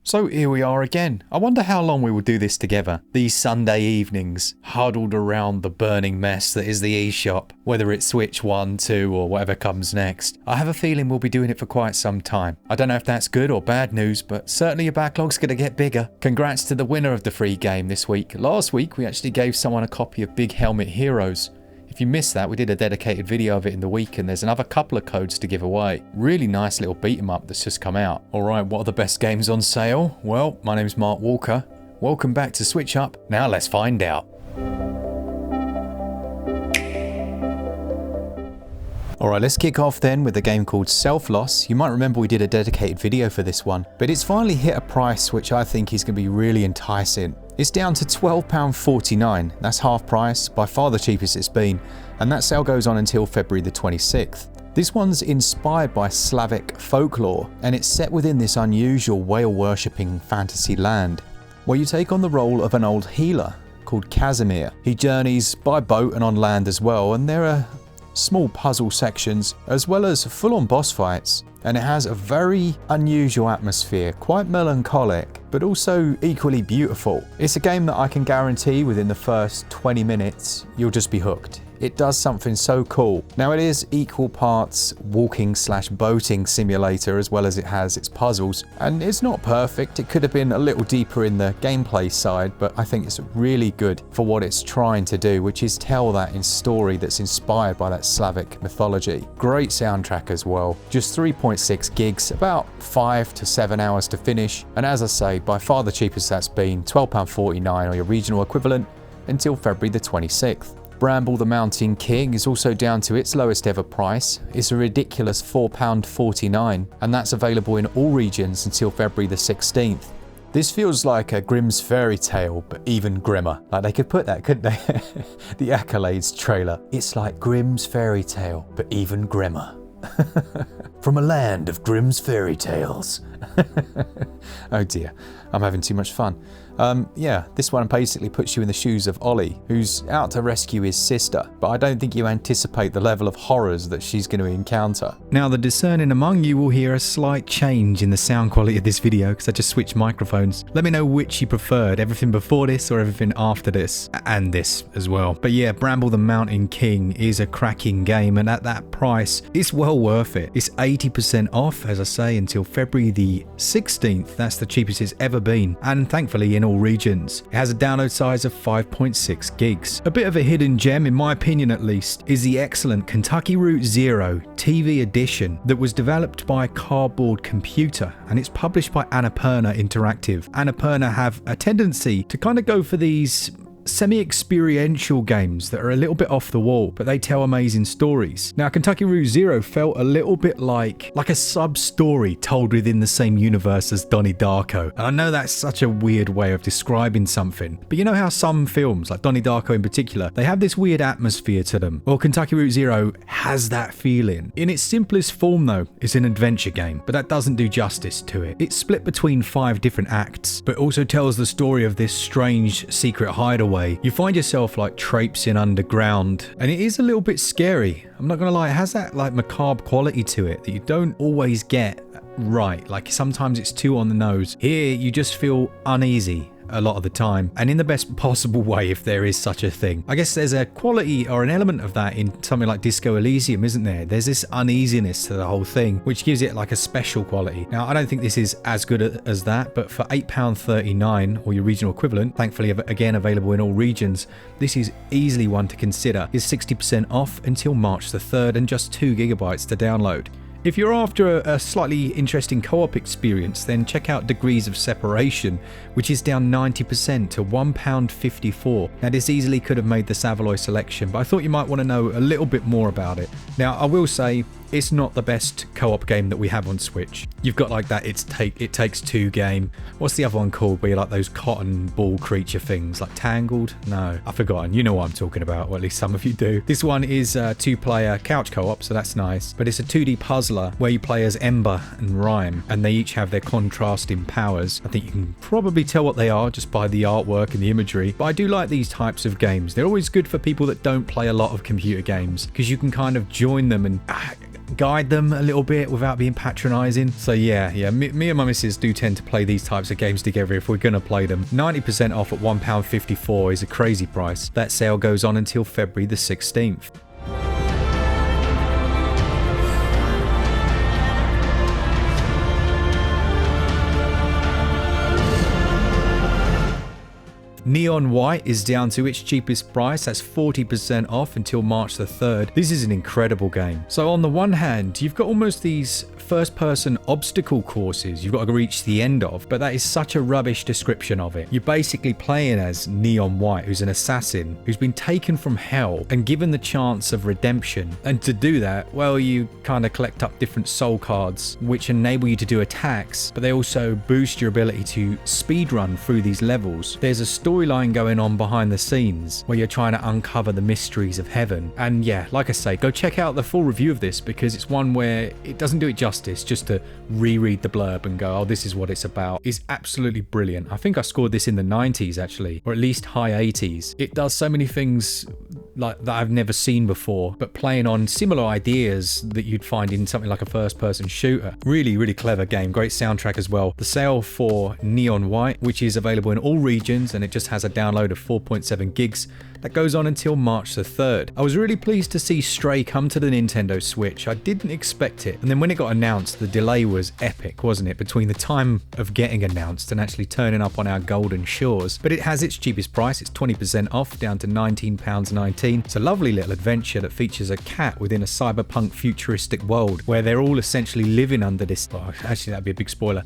So here we are again. I wonder how long we will do this together. These Sunday evenings, huddled around the burning mess that is the eShop, whether it's Switch 1, 2 or whatever comes next. I have a feeling we'll be doing it for quite some time. I don't know if that's good or bad news, but certainly your backlog's going to get bigger. Congrats to the winner of the free game this week. Last week we actually gave someone a copy of Big Helmet Heroes. If you missed that, we did a dedicated video of it in the week, and there's another couple of codes to give away. Really nice little beat 'em up that's just come out. Alright, what are the best games on sale? Well, my name's Mark Walker. Welcome back to SwitchUp. Now let's find out. Alright, let's kick off then with a game called SELFLOSS. You might remember we did a dedicated video for this one, but it's finally hit a price which I think is going to be really enticing. It's down to £12.49, that's half price, by far the cheapest it's been, and that sale goes on until February the 26th. This one's inspired by Slavic folklore, and it's set within this unusual whale-worshipping fantasy land, where you take on the role of an old healer called Casimir. He journeys by boat and on land as well, and there are small puzzle sections as well as full-on boss fights, and it has a very unusual atmosphere, quite melancholic but also equally beautiful. It's a game that I can guarantee within the first 20 minutes you'll just be hooked. It does something so cool. Now it is equal parts walking/boating simulator as well as it has its puzzles, and it's not perfect. It could have been a little deeper in the gameplay side, but I think it's really good for what it's trying to do, which is tell that in story that's inspired by that Slavic mythology. Great soundtrack as well. Just 3.6 gigs, about 5 to 7 hours to finish, and as I say, by far the cheapest that's been, £12.49 or your regional equivalent, until February the 26th. Bramble the Mountain King is also down to its lowest ever price. It's a ridiculous £4.49, and that's available in all regions until February the 16th. This feels like a Grimm's fairy tale, but even grimmer. Like they could put that, couldn't they? The Accolades trailer. It's like Grimm's fairy tale, but even grimmer. From a land of Grimm's fairy tales. Oh dear, I'm having too much fun. Yeah, this one basically puts you in the shoes of Ollie, who's out to rescue his sister, but I don't think you anticipate the level of horrors that she's going to encounter. Now, the discerning among you will hear a slight change in the sound quality of this video because I just switched microphones. Let me know which you preferred, everything before this or everything after this, and this as well. But yeah, Bramble the Mountain King is a cracking game, and at that price, it's well worth it. It's 80% off, as I say, until February the 16th. That's the cheapest it's ever been, and thankfully in all regions. It has a download size of 5.6 gigs. A bit of a hidden gem, in my opinion at least, is the excellent Kentucky Route Zero TV edition that was developed by Cardboard Computer, and it's published by Annapurna Interactive. Annapurna have a tendency to kind of go for these semi-experiential games that are a little bit off the wall, but they tell amazing stories. Now, Kentucky Route Zero felt a little bit like a sub-story told within the same universe as Donnie Darko. And I know that's such a weird way of describing something, but you know how some films, like Donnie Darko in particular, they have this weird atmosphere to them? Well, Kentucky Route Zero has that feeling. In its simplest form though, it's an adventure game, but that doesn't do justice to it. It's split between 5 different acts, but also tells the story of this strange secret hideaway. You find yourself like traipsing underground, and it is a little bit scary. I'm not gonna lie, it has that like macabre quality to it that you don't always get right. Like sometimes it's too on the nose. Here you just feel uneasy a lot of the time, and in the best possible way, if there is such a thing. I guess there's a quality or an element of that in something like Disco Elysium, isn't there? There's this uneasiness to the whole thing, which gives it like a special quality. Now, I don't think this is as good as that, but for £8.39 or your regional equivalent, thankfully again available in all regions, this is easily one to consider. It's 60% off until March the 3rd and just 2 gigabytes to download. If you're after a slightly interesting co-op experience, then check out Degrees of Separation, which is down 90% to £1.54. Now, this easily could have made the Savaloys selection, but I thought you might want to know a little bit more about it. Now, I will say, it's not the best co-op game that we have on Switch. You've got like that It Takes Two game. What's the other one called where you're like those cotton ball creature things, like Tangled? No, I've forgotten. You know what I'm talking about, or at least some of you do. This one is a 2-player couch co-op, so that's nice. But it's a 2D puzzler where you play as Ember and Rhyme, and they each have their contrasting powers. I think you can probably tell what they are just by the artwork and the imagery. But I do like these types of games. They're always good for people that don't play a lot of computer games, because you can kind of join them and guide them a little bit without being patronizing. So yeah, me and my missus do tend to play these types of games together if we're gonna play them. 90% off at £1.54 is a crazy price. That sale goes on until February the 16th. Neon White is down to its cheapest price. That's 40% off until March the 3rd. This is an incredible game. So on the one hand, you've got almost these first-person obstacle courses you've got to reach the end of, but that is such a rubbish description of it. You're basically playing as Neon White, who's an assassin who's been taken from hell and given the chance of redemption. And to do that, well, you kind of collect up different soul cards which enable you to do attacks, but they also boost your ability to speedrun through these levels. There's a storyline going on behind the scenes where you're trying to uncover the mysteries of heaven. And yeah, like I say, go check out the full review of this because it's one where it doesn't do it justice. Just to reread the blurb and go, oh, this is what it's about, is absolutely brilliant. I think I scored this in the 90s actually, or at least high 80s. It does so many things like that I've never seen before, but playing on similar ideas that you'd find in something like a first-person shooter. Really, really clever game. Great soundtrack as well. The sale for Neon White, which is available in all regions, and it just has a download of 4.7 gigs. That goes on until March the 3rd. I was really pleased to see Stray come to the Nintendo Switch. I didn't expect it. And then when it got announced, the delay was epic, wasn't it? Between the time of getting announced and actually turning up on our golden shores. But it has its cheapest price. It's 20% off, down to £19.19. It's a lovely little adventure that features a cat within a cyberpunk futuristic world where they're all essentially living under this... Oh, actually, that'd be a big spoiler.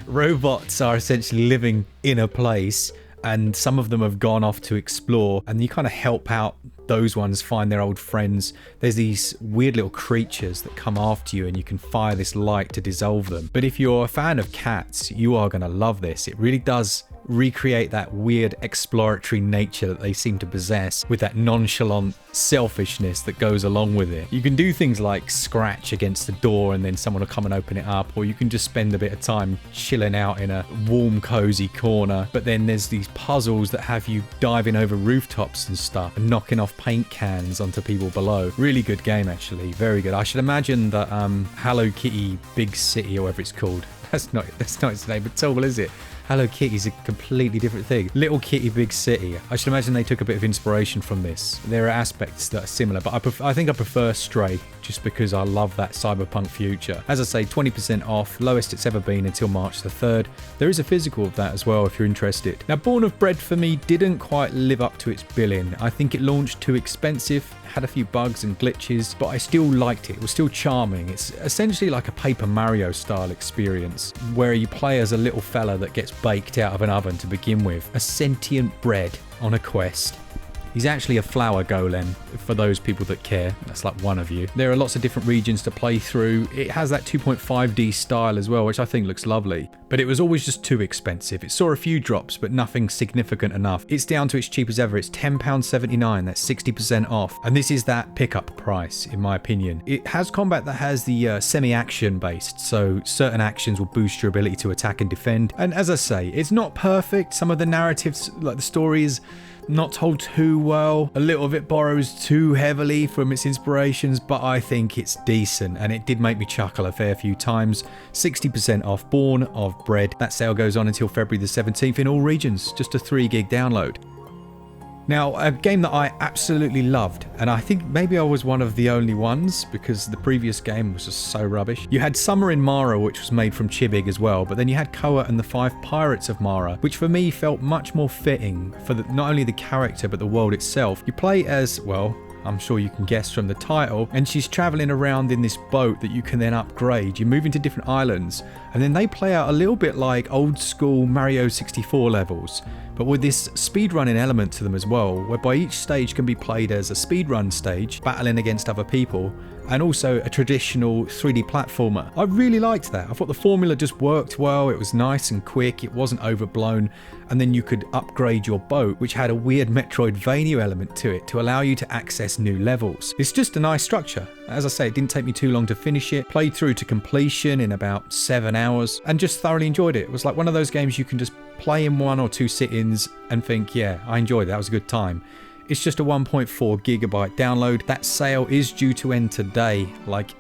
Robots are essentially living in a place, and some of them have gone off to explore, and you kind of help out those ones find their old friends. There's these weird little creatures that come after you and you can fire this light to dissolve them. But if you're a fan of cats, you are going to love this. It really does recreate that weird exploratory nature that they seem to possess with that nonchalant selfishness that goes along with it. You can do things like scratch against the door and then someone will come and open it up, or you can just spend a bit of time chilling out in a warm, cozy corner. But then there's these puzzles that have you diving over rooftops and stuff and knocking off paint cans onto people below. Really good game, actually. Very good. I should imagine that Hello Kitty Big City, or whatever it's called. That's not its name at all, is it? Hello Kitty's a completely different thing. Little Kitty Big City. I should imagine they took a bit of inspiration from this. There are aspects that are similar, but I think I prefer Stray just because I love that cyberpunk future. As I say, 20% off, lowest it's ever been until March the 3rd. There is a physical of that as well if you're interested. Now, Born of Bread for me didn't quite live up to its billing. I think it launched too expensive, had a few bugs and glitches, but I still liked it. It was still charming. It's essentially like a Paper Mario style experience where you play as a little fella that gets baked out of an oven to begin with. A sentient bread on a quest. He's actually a flower golem, for those people that care. That's like one of you. There are lots of different regions to play through. It has that 2.5D style as well, which I think looks lovely. But it was always just too expensive. It saw a few drops, but nothing significant enough. It's down to its cheap as ever. It's £10.79. That's 60% off. And this is that pickup price, in my opinion. It has combat that has the semi-action based, so certain actions will boost your ability to attack and defend. And as I say, it's not perfect. Some of the narratives, like the story, is not told too well. A little of it borrows too heavily from its inspirations, but I think it's decent, and it did make me chuckle a fair few times. 60% off Born of Bread. That sale goes on until February the 17th in all regions. Just a 3 gig download. Now, a game that I absolutely loved, and I think maybe I was one of the only ones because the previous game was just so rubbish. You had Summer in Mara, which was made from Chibig as well, but then you had Koa and the 5 Pirates of Mara, which for me felt much more fitting for not only the character but the world itself. You play as, well, I'm sure you can guess from the title, and she's traveling around in this boat that you can then upgrade. You move into different islands, and then they play out a little bit like old school Mario 64 levels, but with this speedrunning element to them as well, whereby each stage can be played as a speedrun stage, battling against other people, and also a traditional 3D platformer. I really liked that. I thought the formula just worked well. It was nice and quick. It wasn't overblown. And then you could upgrade your boat, which had a weird Metroidvania element to it to allow you to access new levels. It's just a nice structure. As I say, it didn't take me too long to finish it. Played through to completion in about 7 hours and just thoroughly enjoyed it. It was like one of those games you can just play in 1 or 2 sit-ins and think, yeah, I enjoyed it. That was a good time. It's just a 1.4 gigabyte download. That sale is due to end today, like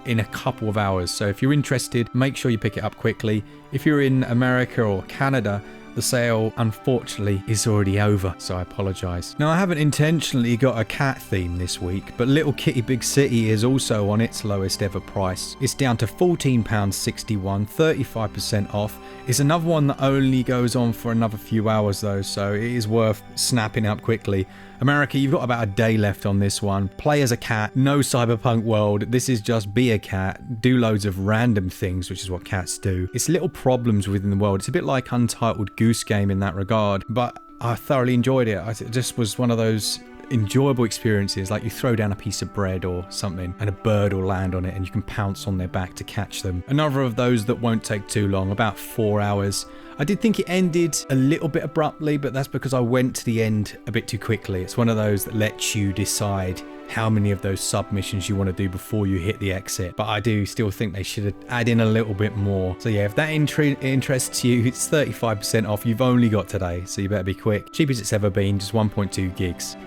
in a couple of hours. So if you're interested, make sure you pick it up quickly. If you're in America or Canada, the sale, unfortunately, is already over, so I apologise. Now, I haven't intentionally got a cat theme this week, but Little Kitty Big City is also on its lowest ever price. It's down to £14.61, 35% off. It's another one that only goes on for another few hours though, so it is worth snapping up quickly. America, you've got about a day left on this one. Play as a cat, no cyberpunk world. This is just be a cat, do loads of random things, which is what cats do. It's little problems within the world. It's a bit like Untitled Goose Game in that regard, but I thoroughly enjoyed it. It just was one of those enjoyable experiences, like you throw down a piece of bread or something and a bird will land on it and you can pounce on their back to catch them. Another of those that won't take too long, about 4 hours. I did think it ended a little bit abruptly, but that's because I went to the end a bit too quickly. It's one of those that lets you decide how many of those submissions you want to do before you hit the exit. But I do still think they should add in a little bit more. So yeah, if that interests you, it's 35% off. You've only got today, so you better be quick. Cheapest it's ever been, just 1.2 gigs.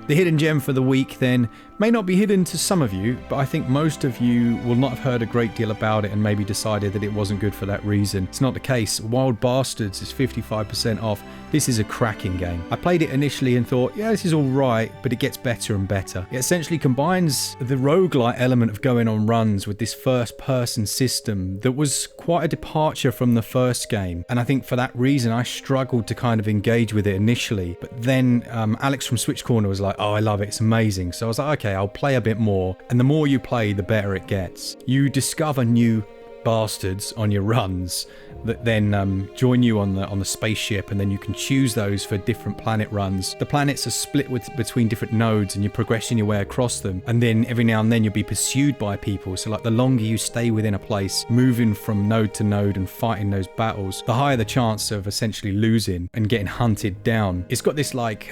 The hidden gem for the week then may not be hidden to some of you, but I think most of you will not have heard a great deal about it and maybe decided that it wasn't good for that reason. It's not the case. Wild Bastards is 55% off. This is a cracking game. I played it initially and thought, yeah, this is alright, but it gets better and better. It essentially combines the roguelite element of going on runs with this first-person system that was quite a departure from the first game. And I think for that reason, I struggled to kind of engage with it initially. But then Alex from Switch Corner was like, oh, I love it, it's amazing. So I was like, okay, I'll play a bit more. And the more you play, the better it gets. You discover new bastards on your runs that then join you on the spaceship, and then you can choose those for different planet runs. The planets are split between different nodes and you're progressing your way across them, and then every now and then you'll be pursued by people. So like the longer you stay within a place, moving from node to node and fighting those battles, the higher the chance of essentially losing and getting hunted down. It's got this like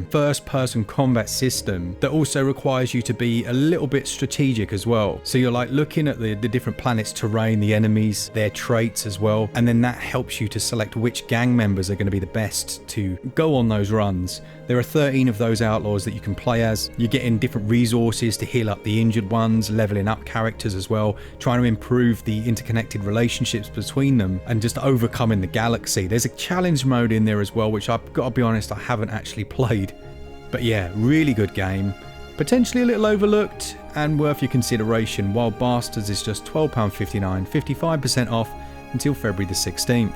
first person combat system that also requires you to be a little bit strategic as well. So you're like looking at the different planets' terrain, the enemies, their traits as well, and then that helps you to select which gang members are going to be the best to go on those runs. There are 13 of those outlaws that you can play as. You're getting different resources to heal up the injured ones, leveling up characters as well, trying to improve the interconnected relationships between them, and just overcoming the galaxy. There's a challenge mode in there as well, which I've got to be honest, I haven't actually played. But yeah, really good game. Potentially a little overlooked and worth your consideration. Wild Bastards is just £12.59, 55% off until February the 16th.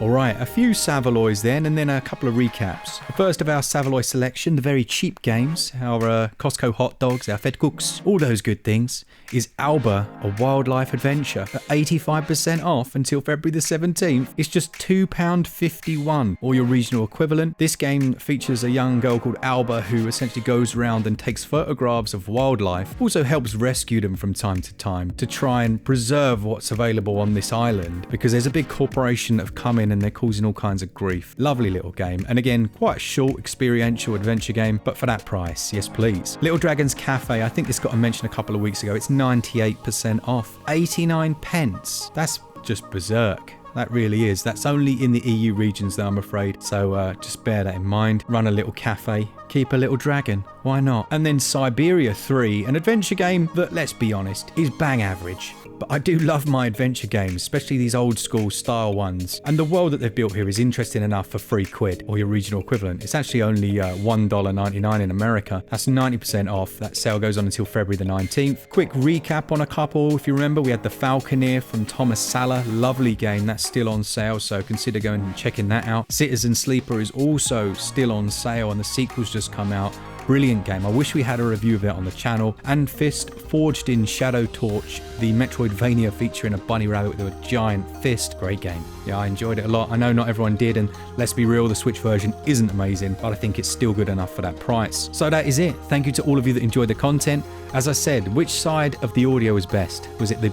Alright, a few Savaloys then, and then a couple of recaps. The first of our Savaloy selection, the very cheap games, our Costco hot dogs, our Fed Cooks, all those good things, is Alba, a wildlife adventure, at 85% off until February the 17th. It's just £2.51, or your regional equivalent. This game features a young girl called Alba who essentially goes around and takes photographs of wildlife, also helps rescue them from time to time to try and preserve what's available on this island, because there's a big corporation that have come in and they're causing all kinds of grief. Lovely little game, and again, quite a short experiential adventure game, but for that price, yes please. Little Dragon's Cafe, I think this got a mention a couple of weeks ago. It's 98% off, 89 pence. That's just berserk. That really is. That's only in the EU regions though, I'm afraid. So just bear that in mind. Run a little cafe, keep a little dragon. Why not? And then Siberia 3, an adventure game that, let's be honest, is bang average. But I do love my adventure games, especially these old school style ones. And the world that they've built here is interesting enough for £3, or your regional equivalent. It's actually only $1.99 in America. That's 90% off. That sale goes on until February the 19th. Quick recap on a couple. If you remember, we had The Falconeer from Thomas Sala. Lovely game. That's still on sale, so consider going and checking that out. Citizen Sleeper is also still on sale, and the sequel's just come out. Brilliant game. I wish we had a review of it on the channel. And Fist, Forged in Shadow Torch, the Metroidvania featuring a bunny rabbit with a giant fist. Great game. Yeah, I enjoyed it a lot. I know not everyone did, and let's be real, the Switch version isn't amazing, but I think it's still good enough for that price. So that is it. Thank you to all of you that enjoyed the content. As I said, which side of the audio is best? Was it the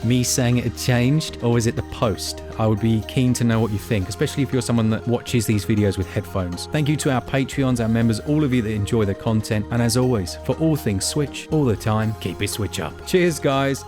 me saying it had changed, or was it the post? I would be keen to know what you think, especially if you're someone that watches these videos with headphones. Thank you to our Patreons, our members, all of you that enjoy the content, and as always, for all things Switch, all the time, keep it Switch up. Cheers, guys.